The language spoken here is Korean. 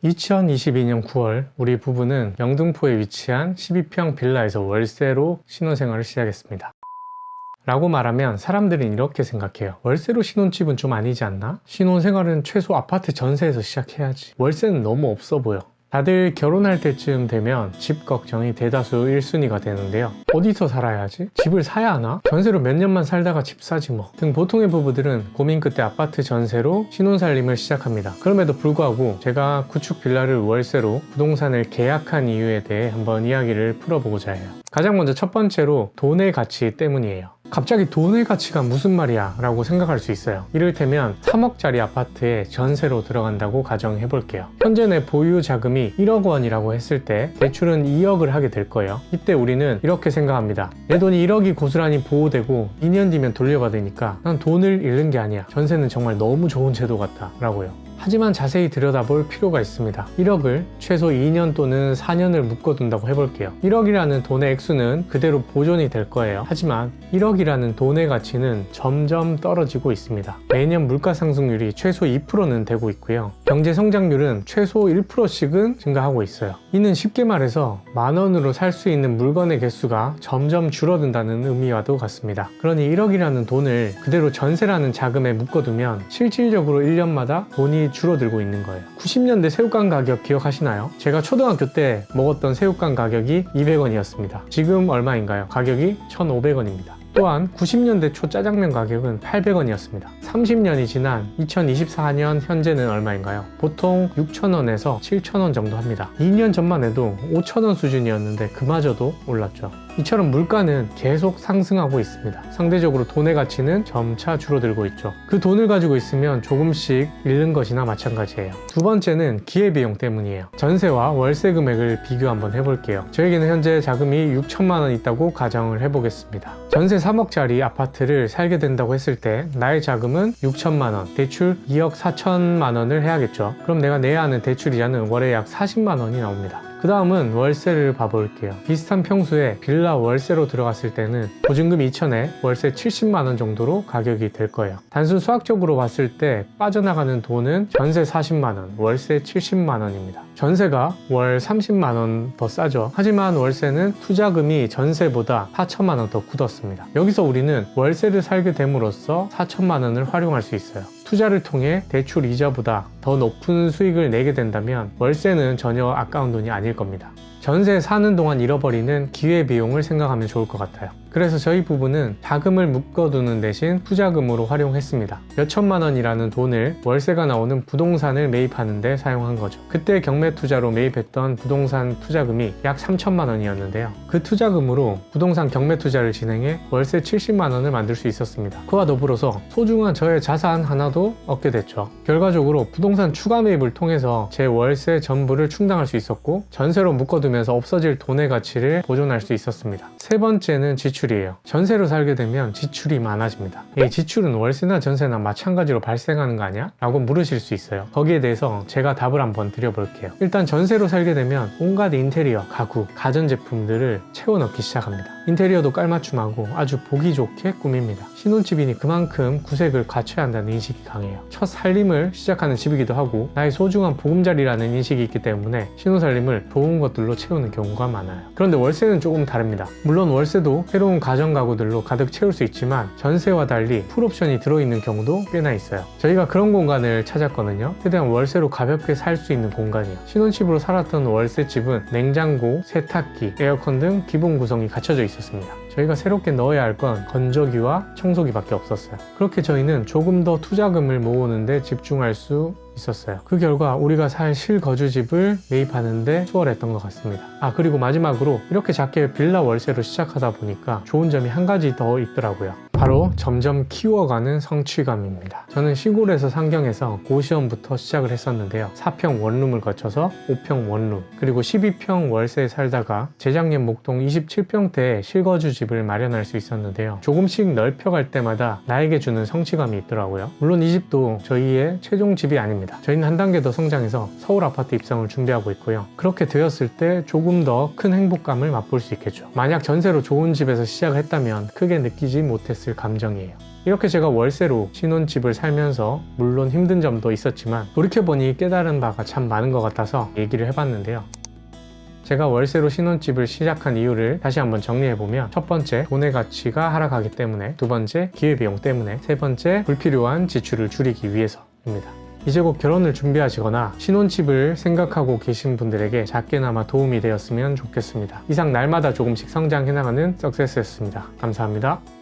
2022년 9월 우리 부부는 영등포에 위치한 12평 빌라에서 월세로 신혼생활을 시작했습니다. 라고 말하면 사람들은 이렇게 생각해요. 월세로 신혼집은 좀 아니지 않나? 신혼생활은 최소 아파트 전세에서 시작해야지. 월세는 너무 없어 보여. 다들 결혼할 때쯤 되면 집 걱정이 대다수 1순위가 되는데요. 어디서 살아야 하지? 집을 사야 하나? 전세로 몇 년만 살다가 집 사지 뭐 등 보통의 부부들은 고민 끝에 아파트 전세로 신혼살림을 시작합니다. 그럼에도 불구하고 제가 구축 빌라를 월세로 부동산을 계약한 이유에 대해 한번 이야기를 풀어보고자 해요. 가장 먼저 첫 번째로 돈의 가치 때문이에요. 갑자기 돈의 가치가 무슨 말이야 라고 생각할 수 있어요. 이를테면 3억짜리 아파트에 전세로 들어간다고 가정해 볼게요. 현재 내 보유 자금이 1억 원이라고 했을 때 대출은 2억을 하게 될 거예요. 이때 우리는 이렇게 생각합니다. 내 돈이 1억이 고스란히 보호되고 2년 뒤면 돌려받으니까 난 돈을 잃는 게 아니야. 전세는 정말 너무 좋은 제도 같다 라고요. 하지만 자세히 들여다볼 필요가 있습니다. 1억을 최소 2년 또는 4년을 묶어둔다고 해볼게요. 1억이라는 돈의 액수는 그대로 보존이 될 거예요. 하지만 1억이라는 돈의 가치는 점점 떨어지고 있습니다. 매년 물가 상승률이 최소 2%는 되고 있고요. 경제 성장률은 최소 1%씩은 증가하고 있어요. 이는 쉽게 말해서 10,000원으로 살 수 있는 물건의 개수가 점점 줄어든다는 의미와도 같습니다. 그러니 1억이라는 돈을 그대로 전세라는 자금에 묶어두면 실질적으로 1년마다 돈이 줄어들고 있는 거예요. 90년대 새우깡 가격 기억하시나요? 제가 초등학교 때 먹었던 새우깡 가격이 200원이었습니다. 지금 얼마인가요? 가격이 1,500원입니다. 또한 90년대 초 짜장면 가격은 800원이었습니다. 30년이 지난 2024년 현재는 얼마인가요? 보통 6,000원에서 7,000원 정도 합니다. 2년 전만 해도 5,000원 수준이었는데 그마저도 올랐죠. 이처럼 물가는 계속 상승하고 있습니다. 상대적으로 돈의 가치는 점차 줄어들고 있죠. 그 돈을 가지고 있으면 조금씩 잃는 것이나 마찬가지예요. 두 번째는 기회비용 때문이에요. 전세와 월세 금액을 비교 한번 해볼게요. 저에게는 현재 자금이 6천만 원 있다고 가정을 해보겠습니다. 전세 3억짜리 아파트를 살게 된다고 했을 때 나의 자금은 6천만 원, 대출 2억 4천만 원을 해야겠죠. 그럼 내가 내야 하는 대출이자는 월에 약 40만 원이 나옵니다. 그 다음은 월세를 봐볼게요. 비슷한 평수에 빌라 월세로 들어갔을 때는 보증금 2천에 월세 70만 원 정도로 가격이 될 거예요. 단순 수학적으로 봤을 때 빠져나가는 돈은 전세 40만 원, 월세 70만 원입니다. 전세가 월 30만 원 더 싸죠. 하지만 월세는 투자금이 전세보다 4천만 원 더 굳었습니다. 여기서 우리는 월세를 살게 됨으로써 4천만 원을 활용할 수 있어요. 투자를 통해 대출 이자보다 더 높은 수익을 내게 된다면 월세는 전혀 아까운 돈이 아닐 겁니다. 전세 사는 동안 잃어버리는 기회비용을 생각하면 좋을 것 같아요. 그래서 저희 부부는 자금을 묶어두는 대신 투자금으로 활용했습니다. 몇천만 원이라는 돈을 월세가 나오는 부동산을 매입하는 데 사용한 거죠. 그때 경매 투자로 매입했던 부동산 투자금이 약 3천만 원이었는데요. 그 투자금으로 부동산 경매 투자를 진행해 월세 70만 원을 만들 수 있었습니다. 그와 더불어서 소중한 저의 자산 하나도 얻게 됐죠. 결과적으로 부동산 추가 매입을 통해서 제 월세 전부를 충당할 수 있었고 전세로 묶어두면서 없어질 돈의 가치를 보존할 수 있었습니다. 세 번째는 지출이에요. 전세로 살게 되면 지출이 많아집니다. 이 지출은 월세나 전세나 마찬가지로 발생하는 거 아니야? 라고 물으실 수 있어요. 거기에 대해서 제가 답을 한번 드려볼게요. 일단 전세로 살게 되면 온갖 인테리어, 가구, 가전제품들을 채워 넣기 시작합니다. 인테리어도 깔맞춤하고 아주 보기 좋게 꾸밉니다. 신혼집이니 그만큼 구색을 갖춰야 한다는 인식이 강해요. 첫 살림을 시작하는 집이기도 하고 나의 소중한 보금자리라는 인식이 있기 때문에 신혼살림을 좋은 것들로 채우는 경우가 많아요. 그런데 월세는 조금 다릅니다. 물론 월세도 새로운 가전 가구들로 가득 채울 수 있지만 전세와 달리 풀옵션이 들어있는 경우도 꽤나 있어요. 저희가 그런 공간을 찾았거든요. 최대한 월세로 가볍게 살 수 있는 공간이에요. 신혼집으로 살았던 월세집은 냉장고, 세탁기, 에어컨 등 기본 구성이 갖춰져 있었습니다. 저희가 새롭게 넣어야 할 건 건조기와 청소기밖에 없었어요. 그렇게 저희는 조금 더 투자금을 모으는데 집중할 수 있었어요. 그 결과 우리가 살 실거주집을 매입하는데 수월했던 것 같습니다. 그리고 마지막으로 이렇게 작게 빌라 월세로 시작하다 보니까 좋은 점이 한 가지 더 있더라고요. 바로 점점 키워가는 성취감입니다. 저는 시골에서 상경해서 고시원부터 시작을 했었는데요. 4평 원룸을 거쳐서 5평 원룸, 그리고 12평 월세에 살다가 재작년 목동 27평대에 실거주집을 마련할 수 있었는데요. 조금씩 넓혀갈 때마다 나에게 주는 성취감이 있더라고요. 물론 이 집도 저희의 최종 집이 아닙니다. 저희는 한 단계 더 성장해서 서울 아파트 입성을 준비하고 있고요. 그렇게 되었을 때 조금 더 큰 행복감을 맛볼 수 있겠죠. 만약 전세로 좋은 집에서 시작을 했다면 크게 느끼지 못했을 감정이에요. 이렇게 제가 월세로 신혼집을 살면서 물론 힘든 점도 있었지만 돌이켜보니 깨달은 바가 참 많은 것 같아서 얘기를 해봤는데요. 제가 월세로 신혼집을 시작한 이유를 다시 한번 정리해보면, 첫 번째, 돈의 가치가 하락하기 때문에, 두 번째, 기회비용 때문에, 세 번째, 불필요한 지출을 줄이기 위해서입니다. 이제 곧 결혼을 준비하시거나 신혼집을 생각하고 계신 분들에게 작게나마 도움이 되었으면 좋겠습니다. 이상 날마다 조금씩 성장해 나가는 석세스였습니다. 감사합니다.